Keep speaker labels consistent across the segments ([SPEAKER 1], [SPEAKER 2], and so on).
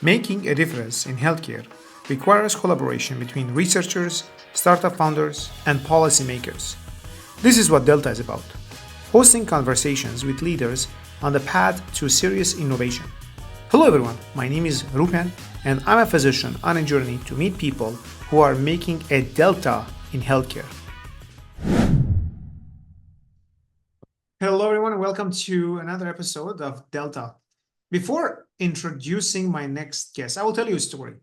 [SPEAKER 1] Making a difference in healthcare requires collaboration between researchers, startup founders, and policymakers. This is what Delta is about, hosting conversations with leaders on the path to serious innovation. Hello everyone, my name is Rupen, and I'm a physician on a journey to meet people who are making a delta in healthcare. Hello everyone, and welcome to another episode of Delta. Before introducing my next guest, I will tell you a story.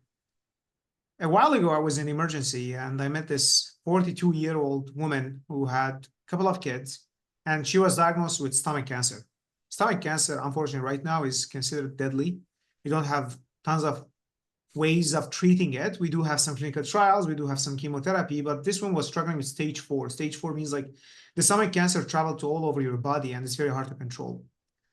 [SPEAKER 1] A while ago, I was in emergency and I met this 42-year-old woman who had a couple of kids, and she was diagnosed with stomach cancer. Stomach cancer, unfortunately, right now is considered deadly. We don't have tons of ways of treating it. We do have some clinical trials, we do have some chemotherapy, but this one was struggling with stage 4. Stage 4 means like the stomach cancer traveled to all over your body and it's very hard to control.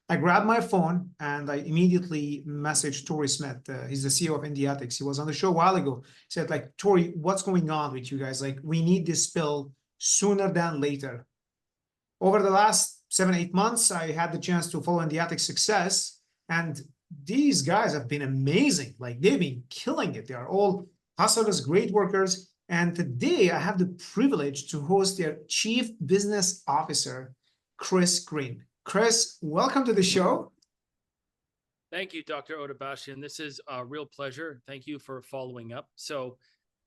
[SPEAKER 1] I grabbed my phone and I immediately messaged Tori Smith. He's the CEO of Endiatix. He was on the show a while ago. He said, like, Tori, what's going on with you guys? Like, we need this pill sooner than later. Over the last 7-8 months, I had the chance to follow Endiatix success, and these guys have been amazing. Like, they've been killing it. They are all hustlers, great workers. And today I have the privilege to host their Chief Business Officer, Chris Green. Chris, welcome to the show.
[SPEAKER 2] Thank you, Dr. Odabashian. This is a real pleasure. Thank you for following up. So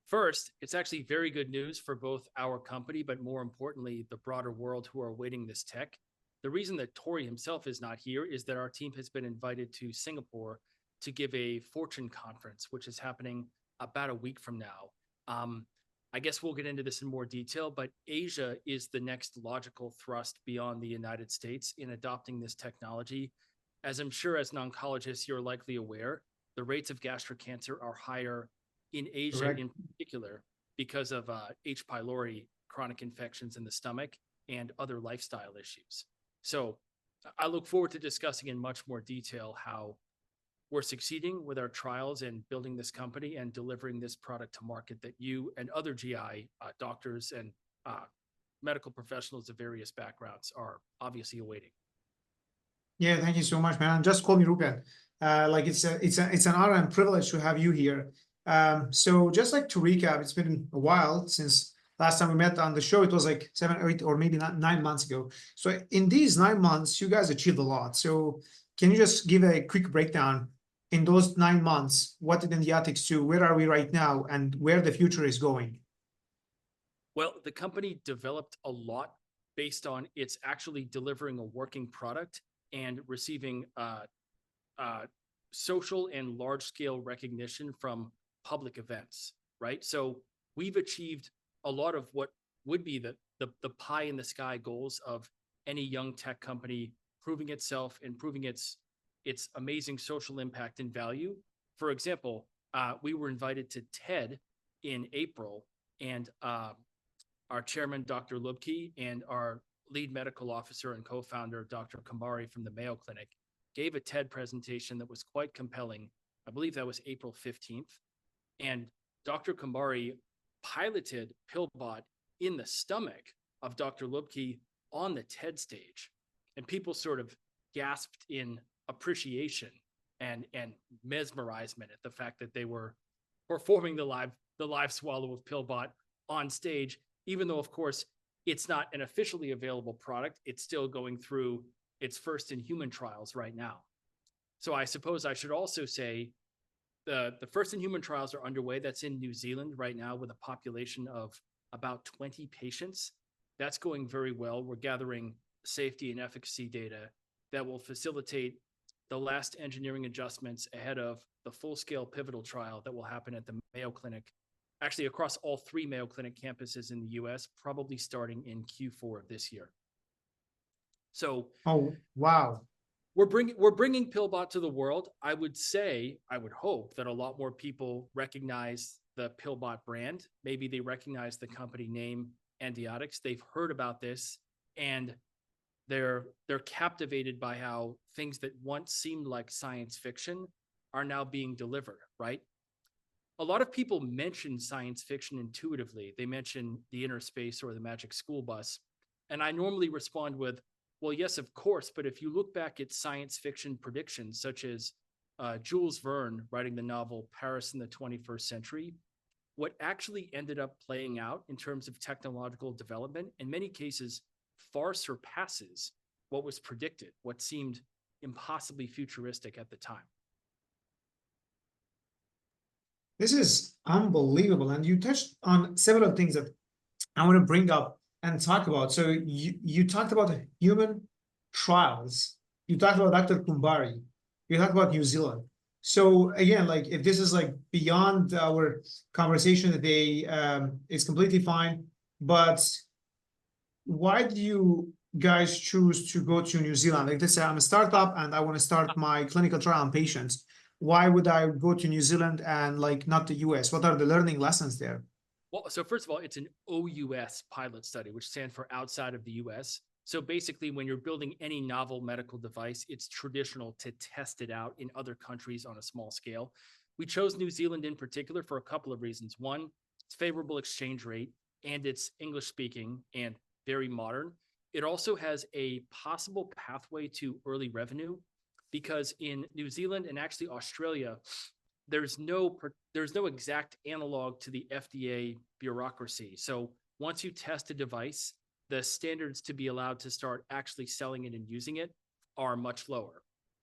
[SPEAKER 2] first, it's actually very good news for both our company, but more importantly, the broader world who are awaiting this tech. The reason that Tori himself is not here is that our team has been invited to Singapore to give a Fortune conference, which is happening about a week from now. I guess we'll get into this in more detail, but Asia is the next logical thrust beyond the United States in adopting this technology. As I'm sure as an oncologist, you're likely aware, the rates of gastric cancer are higher in Asia
[SPEAKER 1] Correct.
[SPEAKER 2] in particular because of H. pylori, chronic infections in the stomach, and other lifestyle issues. So I look forward to discussing in much more detail how we're succeeding with our trials and building this company and delivering this product to market that you and other GI doctors and medical professionals of various backgrounds are obviously awaiting.
[SPEAKER 1] Yeah, thank you so much, man. Just call me Ruben. It's an honor and privilege to have you here. So just like to recap, it's been a while since last time we met on the show. It was like 7 or 8 or maybe not 9 months ago. So in these 9 months, you guys achieved a lot. So can you just give a quick breakdown in those 9 months? What did Endiatix do? Where are we right now, and where the future is going?
[SPEAKER 2] Well, the company developed a lot based on it's actually delivering a working product and receiving social and large-scale recognition from public events, right? So we've achieved a lot of what would be the pie in the sky goals of any young tech company proving itself and proving its amazing social impact and value. For example, we were invited to TED in April, and our chairman, Dr. Lubke, and our lead medical officer and co-founder, Dr. Kumbari from the Mayo Clinic, gave a TED presentation that was quite compelling. I believe that was April 15th. And Dr. Kumbari piloted PillBot in the stomach of Dr. Lubke on the TED stage. And people sort of gasped in appreciation and mesmerizement at the fact that they were performing the live swallow of PillBot on stage, even though, of course, it's not an officially available product. It's still going through its first in human trials right now. So I suppose I should also say the first in human trials are underway. That's in New Zealand right now with a population of about 20 patients. That's going very well. We're gathering safety and efficacy data that will facilitate the last engineering adjustments ahead of the full-scale pivotal trial that will happen at the Mayo Clinic, actually across all 3 Mayo Clinic campuses in the US, probably starting in Q4 of this year. So,
[SPEAKER 1] Oh, wow.
[SPEAKER 2] we're bringing PillBot to the world. I would hope that a lot more people recognize the PillBot brand. Maybe they recognize the company name Endiatix. They've heard about this, and they're captivated by how things that once seemed like science fiction are now being delivered, right? A lot of people mention science fiction intuitively. They mention the inner space or the magic school bus. And I normally respond with, well, yes, of course. But if you look back at science fiction predictions, such as Jules Verne writing the novel Paris in the 21st Century, what actually ended up playing out in terms of technological development, in many cases, far surpasses what was predicted, what seemed impossibly futuristic at the time.
[SPEAKER 1] This is unbelievable. And you touched on several things that I want to bring up and talk about. So you talked about human trials. You talked about Dr. Kumbari. You talked about New Zealand. So again, like if this is like beyond our conversation today, it's completely fine. But why do you guys choose to go to New Zealand? Like let's say I'm a startup and I want to start my clinical trial on patients. Why would I go to New Zealand and like not the US? What are the learning lessons there?
[SPEAKER 2] Well, so first of all, it's an OUS pilot study, which stands for outside of the US. So basically, when you're building any novel medical device, it's traditional to test it out in other countries on a small scale. We chose New Zealand in particular for a couple of reasons. One, it's favorable exchange rate and it's English speaking and very modern. It also has a possible pathway to early revenue because in New Zealand and actually Australia, there's no exact analog to the FDA bureaucracy. So once you test a device, the standards to be allowed to start actually selling it and using it are much lower.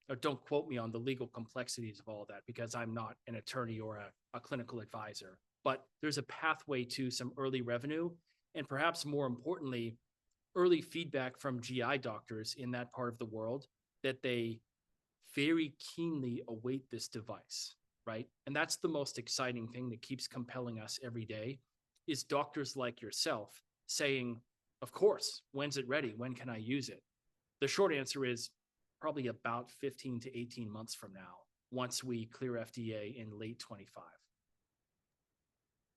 [SPEAKER 2] Now, don't quote me on the legal complexities of all of that because I'm not an attorney or a clinical advisor, but there's a pathway to some early revenue and perhaps more importantly, early feedback from GI doctors in that part of the world that they very keenly await this device, right? And that's the most exciting thing that keeps compelling us every day is doctors like yourself saying, of course, when's it ready? When can I use it? The short answer is probably about 15 to 18 months from now, once we clear FDA in late 25.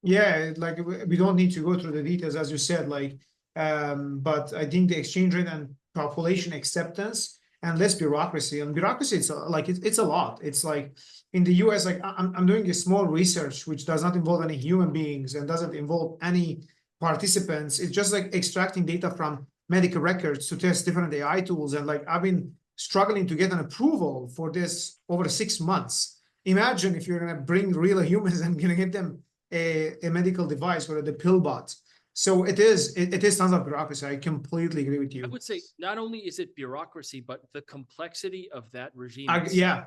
[SPEAKER 1] Yeah, like we don't need to go through the details, as you said, like, but I think the exchange rate and population acceptance and less bureaucracy. And bureaucracy, it's like it's a lot. It's like in the US, like I'm doing a small research which does not involve any human beings and doesn't involve any participants. It's just like extracting data from medical records to test different AI tools. And like I've been struggling to get an approval for this over 6 months. Imagine if you're gonna bring real humans and gonna get them a medical device or the PillBot. So it is tons of bureaucracy. I completely agree with you.
[SPEAKER 2] I would say not only is it bureaucracy, but the complexity of that regime
[SPEAKER 1] Yeah,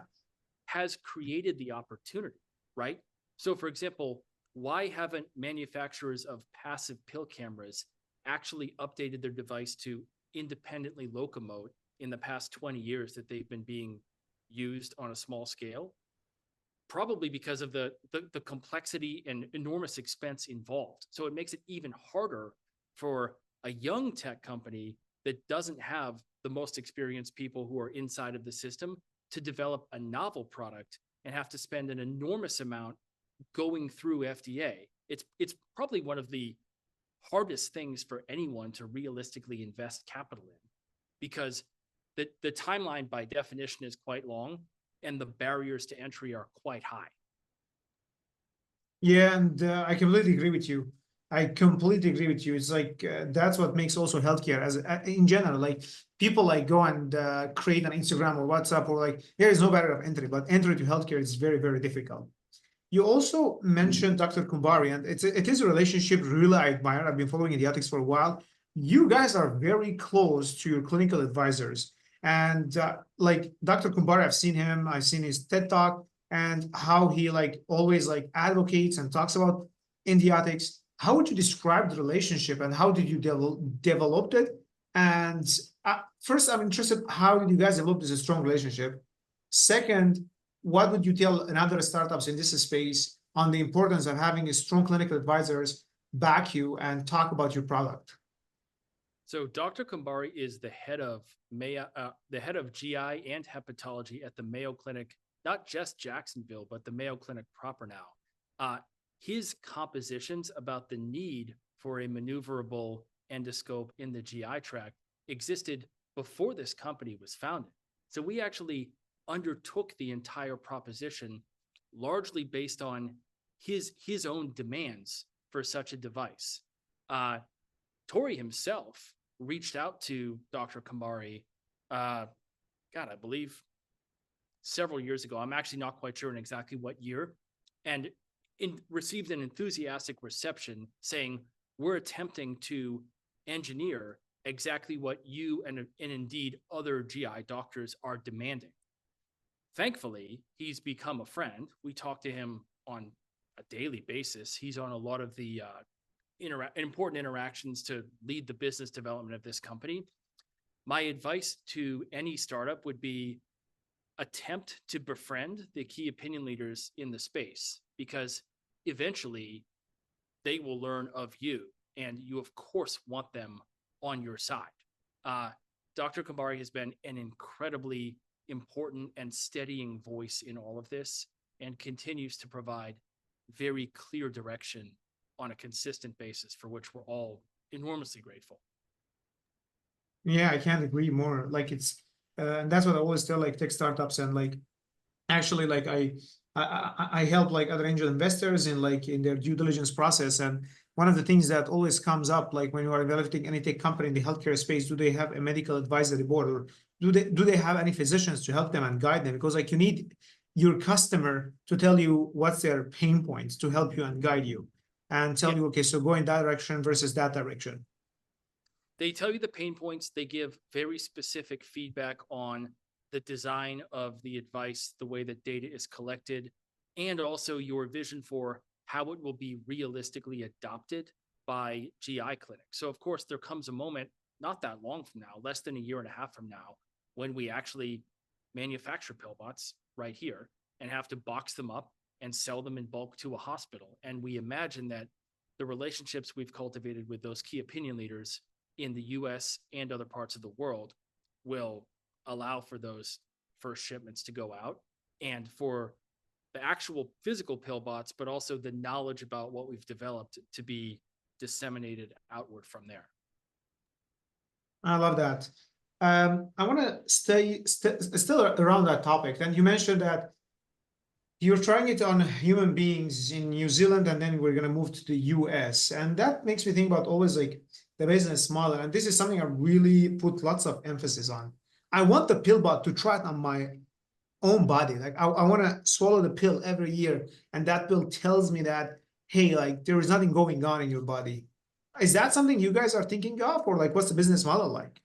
[SPEAKER 2] has created the opportunity, right? So for example, why haven't manufacturers of passive pill cameras actually updated their device to independently locomote in the past 20 years that they've been being used on a small scale? Probably because of the complexity and enormous expense involved. So it makes it even harder for a young tech company that doesn't have the most experienced people who are inside of the system to develop a novel product and have to spend an enormous amount going through FDA. It's probably one of the hardest things for anyone to realistically invest capital in because the timeline by definition is quite long and the barriers to entry are quite high.
[SPEAKER 1] Yeah, and I completely agree with you. I completely agree with you. It's like that's what makes also healthcare as in general. Like people like go and create an Instagram or WhatsApp or like there is no barrier of entry, but entry to healthcare is very, very difficult. You also mentioned Dr. Kumbari, and it is a relationship really I admire. I've been following Endiatx for a while. You guys are very close to your clinical advisors. And like Dr. Kumbari, I've seen him, I've seen his TED Talk and how he like always like advocates and talks about Endiatx. How would you describe the relationship and how did you develop it? And first, I'm interested, how did you guys develop this strong relationship? Second, what would you tell another startups in this space on the importance of having a strong clinical advisors back you and talk about your product?
[SPEAKER 2] So Dr. Kumbari is the head of GI and hepatology at the Mayo Clinic, not just Jacksonville, but the Mayo Clinic proper now. His compositions about the need for a maneuverable endoscope in the GI tract existed before this company was founded. So we actually undertook the entire proposition largely based on his own demands for such a device. Tori himself reached out to Dr. Kumbari, I believe several years ago. I'm actually not quite sure in exactly what year, and received an enthusiastic reception saying, we're attempting to engineer exactly what you and indeed other GI doctors are demanding. Thankfully, he's become a friend. We talk to him on a daily basis. He's on a lot of the important interactions to lead the business development of this company. My advice to any startup would be attempt to befriend the key opinion leaders in the space, because eventually they will learn of you, and you of course want them on your side. Dr. Kumbari has been an incredibly important and steadying voice in all of this, and continues to provide very clear direction on a consistent basis, for which we're all enormously grateful.
[SPEAKER 1] Yeah, I can't agree more. Like it's, and that's what I always tell like tech startups, and like actually like I help like other angel investors in like in their due diligence process. And one of the things that always comes up, like when you are evaluating any tech company in the healthcare space, do they have a medical advisory board, or do they have any physicians to help them and guide them? Because like you need your customer to tell you what's their pain points to help you and guide you and tell you, okay, so go in that direction versus that direction.
[SPEAKER 2] They tell you the pain points. They give very specific feedback on the design of the advice, the way that data is collected, and also your vision for how it will be realistically adopted by GI clinics. So of course, there comes a moment not that long from now, less than a year and a half from now, when we actually manufacture PillBots right here and have to box them up and sell them in bulk to a hospital. And we imagine that the relationships we've cultivated with those key opinion leaders in the US and other parts of the world will allow for those first shipments to go out, and for the actual physical PillBots, but also the knowledge about what we've developed to be disseminated outward from there.
[SPEAKER 1] I love that. I want to stay still around that topic. And you mentioned that you're trying it on human beings in New Zealand, and then we're going to move to the US. And that makes me think about always like the business model. And this is something I really put lots of emphasis on. I want the PillBot to try it on my own body. Like I want to swallow the pill every year, and that pill tells me that, hey, like there is nothing going on in your body. Is that something you guys are thinking of, or like what's the business model like?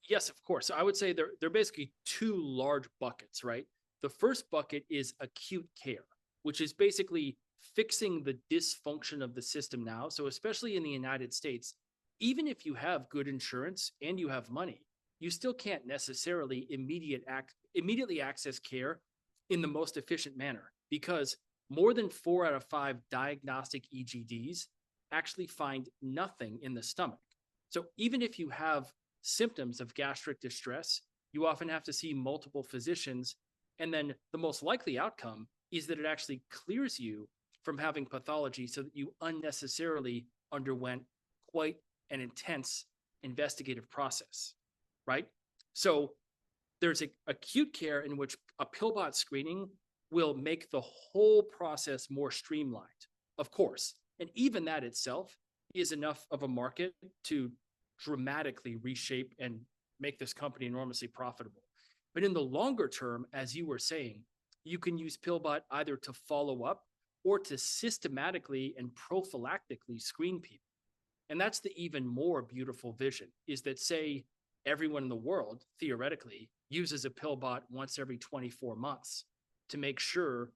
[SPEAKER 2] Yes, of course. So I would say they're basically two large buckets, right? The first bucket is acute care, which is basically fixing the dysfunction of the system now. So especially in the United States, even if you have good insurance and you have money, you still can't necessarily immediately access care in the most efficient manner, because more than 4 out of 5 diagnostic EGDs actually find nothing in the stomach. So even if you have symptoms of gastric distress, you often have to see multiple physicians. And then the most likely outcome is that it actually clears you from having pathology, so that you unnecessarily underwent quite an intense investigative process, right? So there's acute care in which a PillBot screening will make the whole process more streamlined, of course. And even that itself is enough of a market to dramatically reshape and make this company enormously profitable. But in the longer term, as you were saying, you can use PillBot either to follow up or to systematically and prophylactically screen people. And that's the even more beautiful vision, is that, say, everyone in the world, theoretically, uses a PillBot once every 24 months to make sure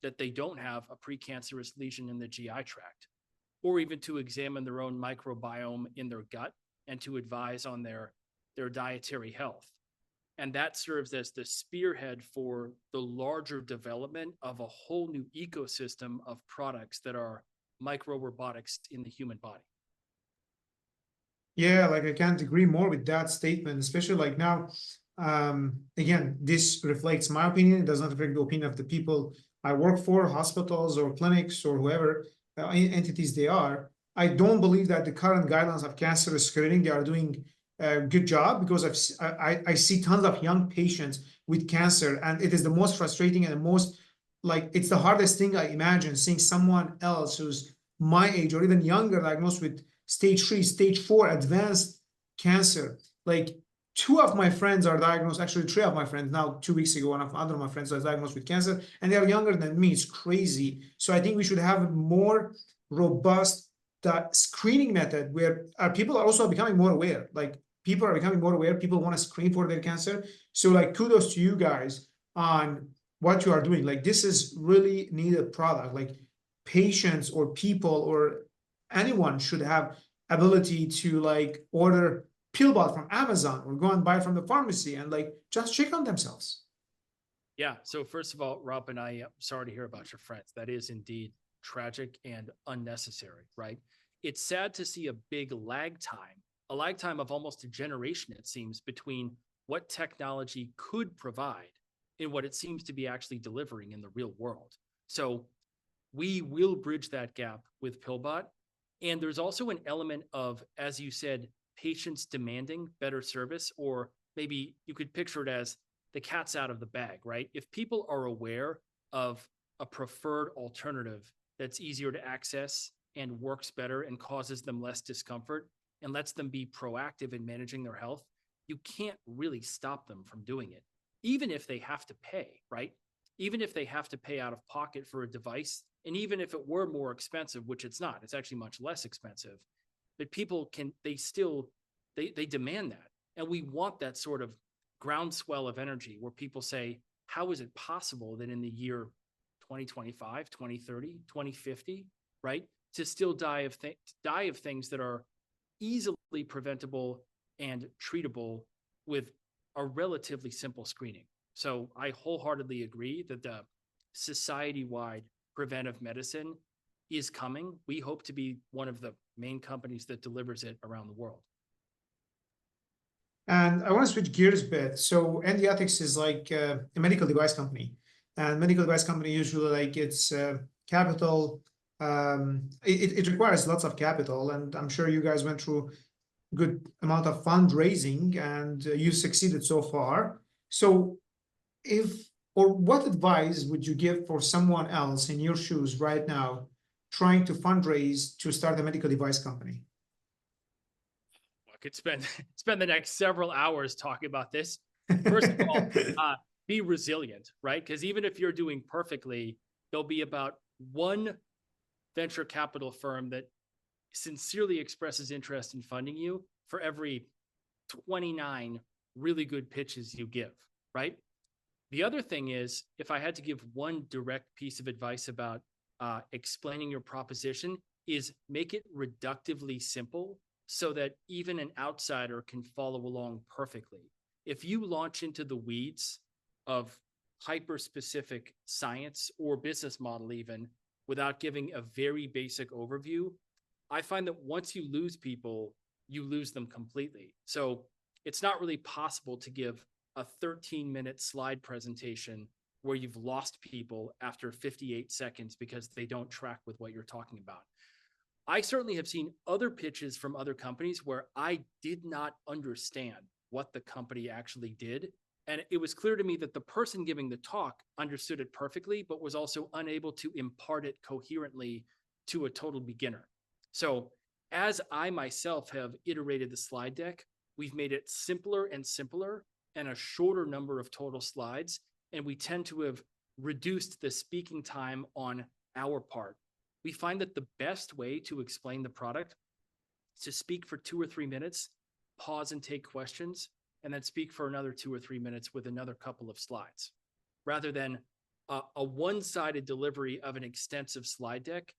[SPEAKER 2] that they don't have a precancerous lesion in the GI tract, or even to examine their own microbiome in their gut and to advise on their dietary health. And that serves as the spearhead for the larger development of a whole new ecosystem of products that are micro-robotics in the human body.
[SPEAKER 1] Yeah, like I can't agree more with that statement, especially like now. Again, this reflects my opinion. It does not reflect the opinion of the people I work for, hospitals or clinics or whoever entities they are. I don't believe that the current guidelines of cancer screening, they are doing a good job, because I see tons of young patients with cancer, and it is the most frustrating and the most, like, it's the hardest thing I imagine, seeing someone else who's my age or even younger diagnosed with stage 3, stage 4 advanced cancer. Like two of my friends are diagnosed, actually three of my friends now. 2 weeks ago, one of other of my friends was diagnosed with cancer, and they are younger than me. It's crazy. So I think we should have a more robust screening method where people are also becoming more aware. Like people are becoming more aware. People want to screen for their cancer. So like kudos to you guys on what you are doing. Like this is really needed product. Like patients or people or anyone should have ability to like order PillBot from Amazon or go and buy it from the pharmacy and like just check on themselves.
[SPEAKER 2] Yeah. So first of all, Rob, and I am sorry to hear about your friends. That is indeed tragic and unnecessary, right? It's sad to see a big lag time, a lag time of almost a generation, it seems, between what technology could provide and what it seems to be actually delivering in the real world. So we will bridge that gap with PillBot. And there's also an element of, as you said, patients demanding better service, or maybe you could picture it as the cat's out of the bag, right? If people are aware of a preferred alternative that's easier to access and works better and causes them less discomfort and lets them be proactive in managing their health, you can't really stop them from doing it, even if they have to pay, right? Even if they have to pay out of pocket for a device, and even if it were more expensive, which it's not, it's actually much less expensive, but people can, they still, they demand that. And we want that sort of groundswell of energy where people say, how is it possible that in the year 2025, 2030, 2050, right, to still die of things that are easily preventable and treatable with a relatively simple screening. So I wholeheartedly agree that the society-wide preventive medicine is coming. We hope to be one of the main companies that delivers it around the world.
[SPEAKER 1] And I want to switch gears a bit. So Endiatx is like a medical device company, and medical device company usually like it's capital. It requires lots of capital, and I'm sure you guys went through good amount of fundraising, and you succeeded so far. So if or what advice would you give for someone else in your shoes right now trying to fundraise to start a medical device company?
[SPEAKER 2] I could spend the next several hours talking about this. First of all, be resilient, right? Because even if you're doing perfectly, there'll be about one venture capital firm that sincerely expresses interest in funding you for every 29 really good pitches you give, right? The other thing is, if I had to give one direct piece of advice about explaining your proposition, is make it reductively simple so that even an outsider can follow along perfectly. If you launch into the weeds of hyper-specific science or business model even without giving a very basic overview, I find that once you lose people, you lose them completely. So it's not really possible to give a 13-minute slide presentation where you've lost people after 58 seconds because they don't track with what you're talking about. I certainly have seen other pitches from other companies where I did not understand what the company actually did. And it was clear to me that the person giving the talk understood it perfectly, but was also unable to impart it coherently to a total beginner. So as I myself have iterated the slide deck, we've made it simpler and simpler and a shorter number of total slides. And we tend to have reduced the speaking time on our part. We find that the best way to explain the product is to speak for 2 or 3 minutes, pause and take questions, and then speak for another 2 or 3 minutes with another couple of slides, rather than a one-sided delivery of an extensive slide deck.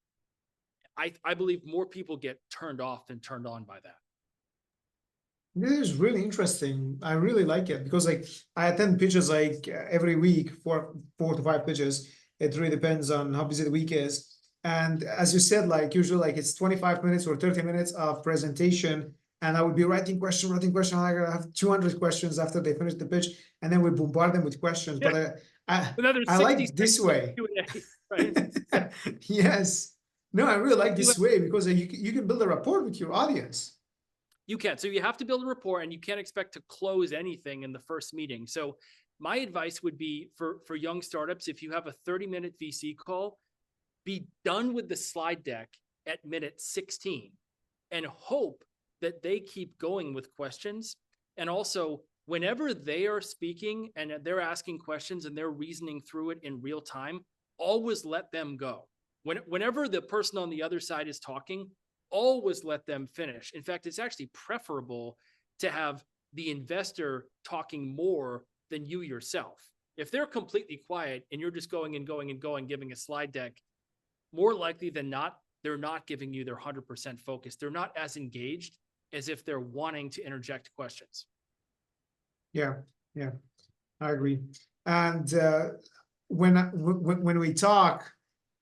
[SPEAKER 2] I believe more people get turned off than turned on by that.
[SPEAKER 1] This is really interesting. I really like it because like I attend pitches like every week, four to five pitches. It really depends on how busy the week is. And as you said, like usually like it's 25 minutes or 30 minutes of presentation. And I would be writing question. I have 200 questions after they finish the pitch, and then we bombard them with questions.
[SPEAKER 2] Yeah.
[SPEAKER 1] But
[SPEAKER 2] Another
[SPEAKER 1] I
[SPEAKER 2] 60
[SPEAKER 1] like this
[SPEAKER 2] seconds of
[SPEAKER 1] way.
[SPEAKER 2] Q&A, right? Yeah.
[SPEAKER 1] Yes. No, I really like this way because you can build a rapport with your audience.
[SPEAKER 2] You can. So you have to build a rapport, and you can't expect to close anything in the first meeting. So my advice would be for young startups, if you have a 30-minute VC call, be done with the slide deck at minute 16 and hope that they keep going with questions. And also, whenever they are speaking and they're asking questions and they're reasoning through it in real time, always let them go. Whenever the person on the other side is talking, always let them finish. In fact, it's actually preferable to have the investor talking more than you yourself. If they're completely quiet and you're just going and going and going, giving a slide deck, more likely than not, they're not giving you their 100% focus. They're not as engaged as if they're wanting to interject questions.
[SPEAKER 1] Yeah, yeah, I agree. And when we talk,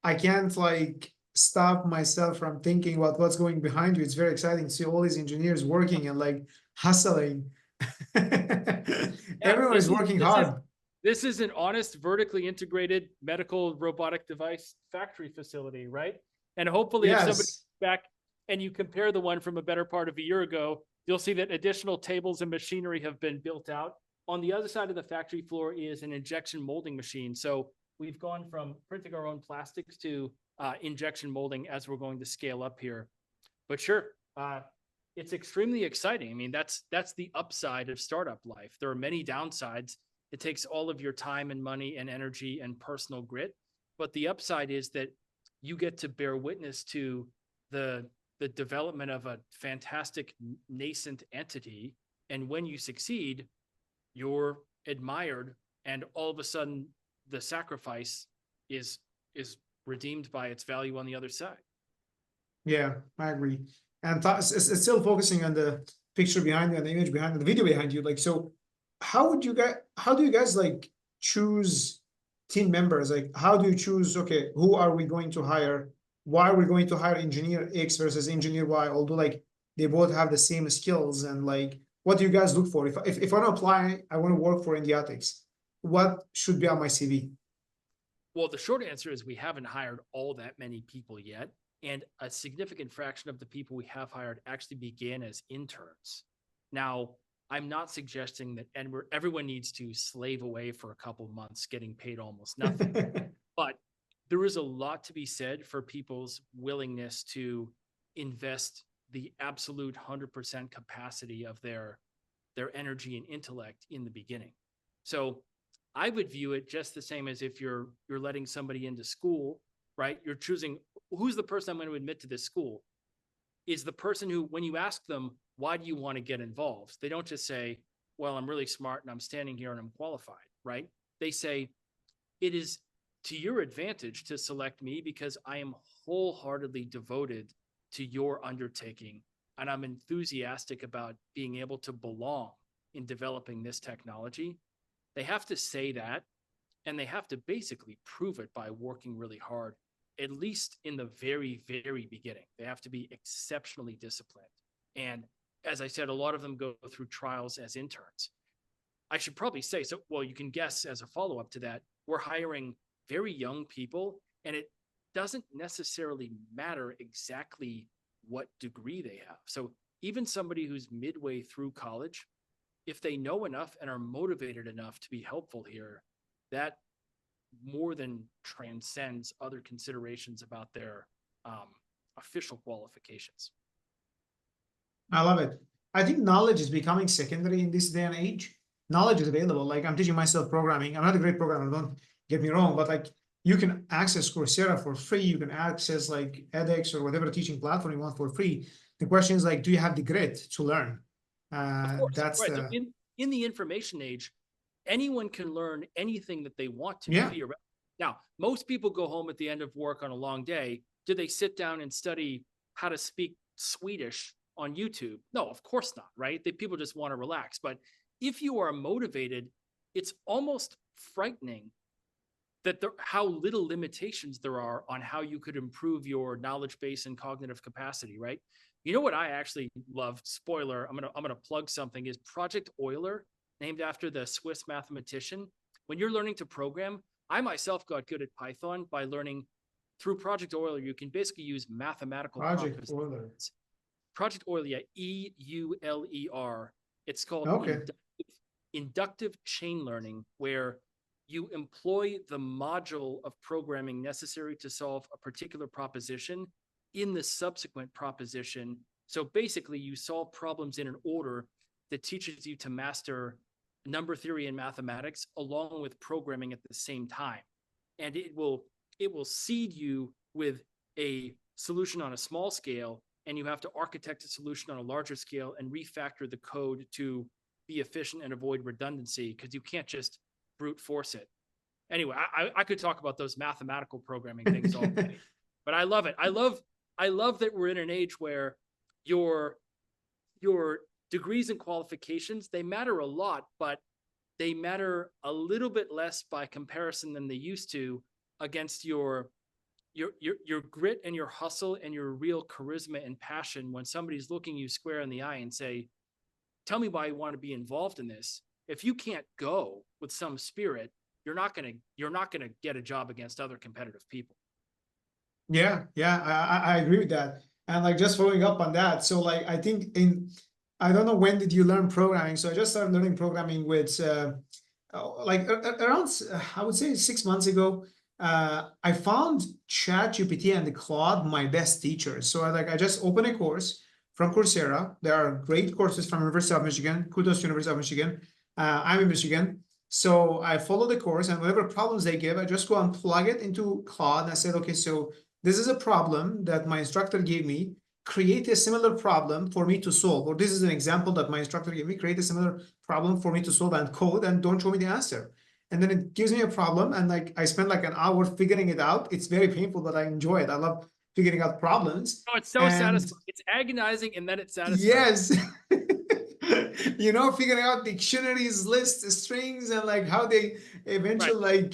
[SPEAKER 1] I can't like stop myself from thinking about what's going behind you. It's very exciting to see all these engineers working and like hustling.
[SPEAKER 2] Yeah,
[SPEAKER 1] Everyone is working hard.
[SPEAKER 2] This is an honest, vertically integrated medical robotic device factory facility, right? And hopefully, if somebody
[SPEAKER 1] Yes.
[SPEAKER 2] back and you compare the one from a better part of a year ago, you'll see that additional tables and machinery have been built out. On the other side of the factory floor is an injection molding machine. So we've gone from printing our own plastics to injection molding as we're going to scale up here. But sure, it's extremely exciting. I mean, that's the upside of startup life. There are many downsides. It takes all of your time and money and energy and personal grit. But the upside is that you get to bear witness to the development of a fantastic nascent entity. And when you succeed, you're admired, and all of a sudden the sacrifice is redeemed by its value on the other side.
[SPEAKER 1] Yeah, I agree. And it's still focusing on the picture behind you and the image behind you, the video behind you. Like, so how do you guys like choose team members? Like, how do you choose, okay, who are we going to hire? Why are we going to hire engineer X versus engineer Y? Although like they both have the same skills, and like, what do you guys look for? If I want to apply, I want to work for Endiatix, what should be on my CV?
[SPEAKER 2] Well, the short answer is we haven't hired all that many people yet. And a significant fraction of the people we have hired actually began as interns. Now, I'm not suggesting that everyone needs to slave away for a couple of months getting paid almost nothing. But there is a lot to be said for people's willingness to invest the absolute 100% capacity of their energy and intellect in the beginning. So I would view it just the same as if you're letting somebody into school, right? You're choosing who's the person I'm going to admit to this school. Is the person who, when you ask them, why do you want to get involved? They don't just say, well, I'm really smart and I'm standing here and I'm qualified, right? They say, it is to your advantage to select me because I am wholeheartedly devoted to your undertaking. And I'm enthusiastic about being able to belong in developing this technology. They have to say that, and they have to basically prove it by working really hard, at least in the very, very beginning. They have to be exceptionally disciplined. And as I said, a lot of them go through trials as interns. I should probably say, so, well, you can guess as a follow-up to that, we're hiring very young people, and it doesn't necessarily matter exactly what degree they have. So even somebody who's midway through college, if they know enough and are motivated enough to be helpful here, that more than transcends other considerations about their official qualifications.
[SPEAKER 1] I love it. I think knowledge is becoming secondary in this day and age. Knowledge is available. Like, I'm teaching myself programming. I'm not a great programmer, don't get me wrong, but like, you can access Coursera for free. You can access like edX or whatever teaching platform you want for free. The question is like, do you have the grit to learn?
[SPEAKER 2] Of course,
[SPEAKER 1] That's
[SPEAKER 2] right. So
[SPEAKER 1] the,
[SPEAKER 2] in the information age, anyone can learn anything that they want to.
[SPEAKER 1] yeah.
[SPEAKER 2] Now, most people go home at the end of work on a long day. Do they sit down and study how to speak Swedish on YouTube? No, of course not, right? People just want to relax. But if you are motivated, it's almost frightening that how little limitations there are on how you could improve your knowledge base and cognitive capacity, right? You know what I actually love? Spoiler, I'm gonna plug something, is Project Euler, named after the Swiss mathematician. When you're learning to program, I myself got good at Python by learning through Project Euler. You can basically use mathematical
[SPEAKER 1] Project Euler.
[SPEAKER 2] Project Euler, yeah, EULER. It's called
[SPEAKER 1] Okay.
[SPEAKER 2] inductive chain learning, where you employ the module of programming necessary to solve a particular proposition in the subsequent proposition. So basically, you solve problems in an order that teaches you to master number theory and mathematics along with programming at the same time. And it will seed you with a solution on a small scale, and you have to architect a solution on a larger scale and refactor the code to be efficient and avoid redundancy, because you can't just brute force it. Anyway, I could talk about those mathematical programming things all day, but I love it. I love that we're in an age where your degrees and qualifications, they matter a lot, but they matter a little bit less by comparison than they used to against your grit and your hustle and your real charisma and passion. When somebody's looking you square in the eye and say, tell me why you want to be involved in this. If you can't go with some spirit, you're not going to get a job against other competitive people.
[SPEAKER 1] Yeah, I agree with that. And like just following up on that, so like I think I don't know, when did you learn programming? So I just started learning programming with like around I would say 6 months ago. I found ChatGPT and the Claude my best teachers. So I just opened a course from Coursera. There are great courses from University of Michigan. Kudos to University of Michigan. I'm in Michigan. So I follow the course, and whatever problems they give, I just go and plug it into Claude. And I said, okay, so this is a problem that my instructor gave me. Create a similar problem for me to solve. Or this is an example that my instructor gave me. Create a similar problem for me to solve and code, and don't show me the answer. And then it gives me a problem, and like I spend like an hour figuring it out. It's very painful, but I enjoy it. I love figuring out problems.
[SPEAKER 2] Oh, it's so satisfying. It's agonizing, and then it's satisfying.
[SPEAKER 1] Yes. Figuring out dictionaries, lists, strings, and like how they eventually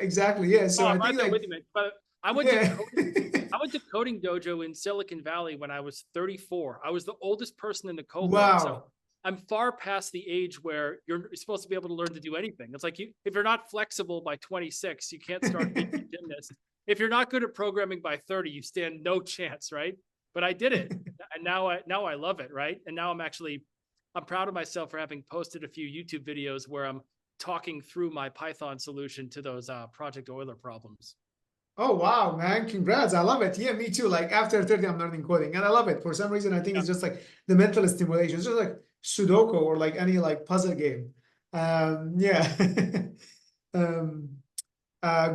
[SPEAKER 1] exactly. Yeah. So I think like,
[SPEAKER 2] but I went to coding dojo in Silicon Valley when I was 34. I was the oldest person in the cohort.
[SPEAKER 1] Wow.
[SPEAKER 2] So I'm far past the age where you're supposed to be able to learn to do anything. It's like if you're not flexible by 26, you can't start being a gymnast. If you're not good at programming by 30, you stand no chance, right? But I did it, and now I love it, right? And now I'm proud of myself for having posted a few YouTube videos where I'm talking through my Python solution to those Project Euler problems.
[SPEAKER 1] Oh, wow, man. Congrats. I love it. Yeah, me too. Like after 30, I'm learning coding, and I love it. For some reason, I think it's just like the mental stimulation. It's just like Sudoku or like any like puzzle game. Yeah.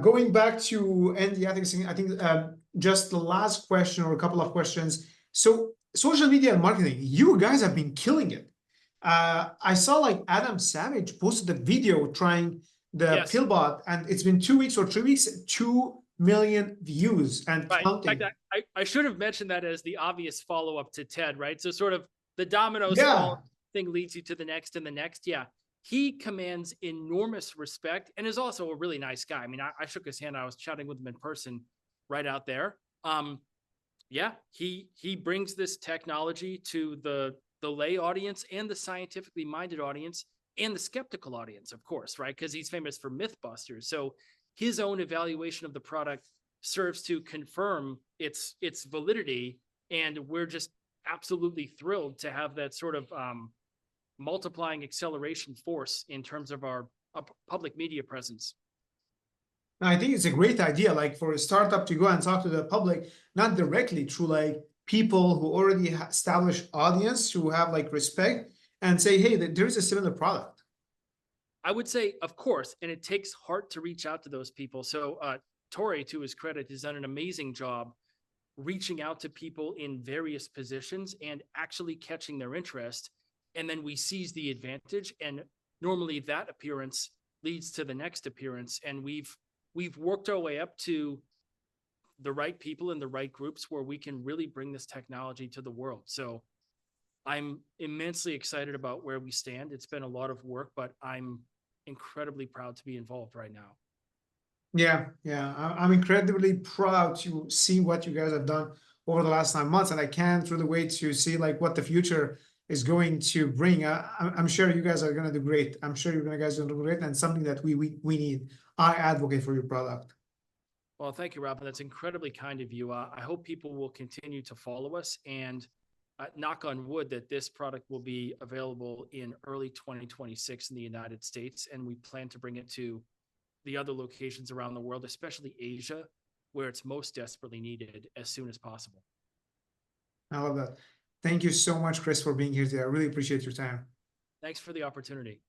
[SPEAKER 1] Going back to Endiatix, I think just the last question or a couple of questions. So social media and marketing, you guys have been killing it. I saw like Adam Savage posted a video trying the PillBot, and it's been 2 weeks or 3 weeks, 2 million views and counting.
[SPEAKER 2] In fact, I should have mentioned that as the obvious follow-up to Ted, right? So sort of the dominoes thing leads you to the next and the next. Yeah. He commands enormous respect and is also a really nice guy. I mean, I shook his hand. I was chatting with him in person right out there. Yeah, he brings this technology to the lay audience and the scientifically minded audience and the skeptical audience, of course, right? Because he's famous for Mythbusters. So his own evaluation of the product serves to confirm its validity. And we're just absolutely thrilled to have that sort of multiplying acceleration force in terms of our public media presence.
[SPEAKER 1] I think it's a great idea, like for a startup to go and talk to the public, not directly through like people who already established audience, who have like respect, and say, hey, there is a similar product.
[SPEAKER 2] I would say, of course, and it takes heart to reach out to those people. So Torre, to his credit, has done an amazing job reaching out to people in various positions and actually catching their interest. And then we seize the advantage. And normally that appearance leads to the next appearance. And we've worked our way up to the right people in the right groups where we can really bring this technology to the world. So I'm immensely excited about where we stand. It's been a lot of work, but I'm incredibly proud to be involved right now.
[SPEAKER 1] Yeah, I'm incredibly proud to see what you guys have done over the last 9 months, and I can't really wait to see like what the future is going to bring. I'm sure you guys are going to do great. I'm sure you guys are going to do great, and something that we need. I advocate for your product.
[SPEAKER 2] Well, thank you, Robin. That's incredibly kind of you. I hope people will continue to follow us, and knock on wood that this product will be available in early 2026 in the United States. And we plan to bring it to the other locations around the world, especially Asia, where it's most desperately needed, as soon as possible.
[SPEAKER 1] I love that. Thank you so much, Chris, for being here today. I really appreciate your time.
[SPEAKER 2] Thanks for the opportunity.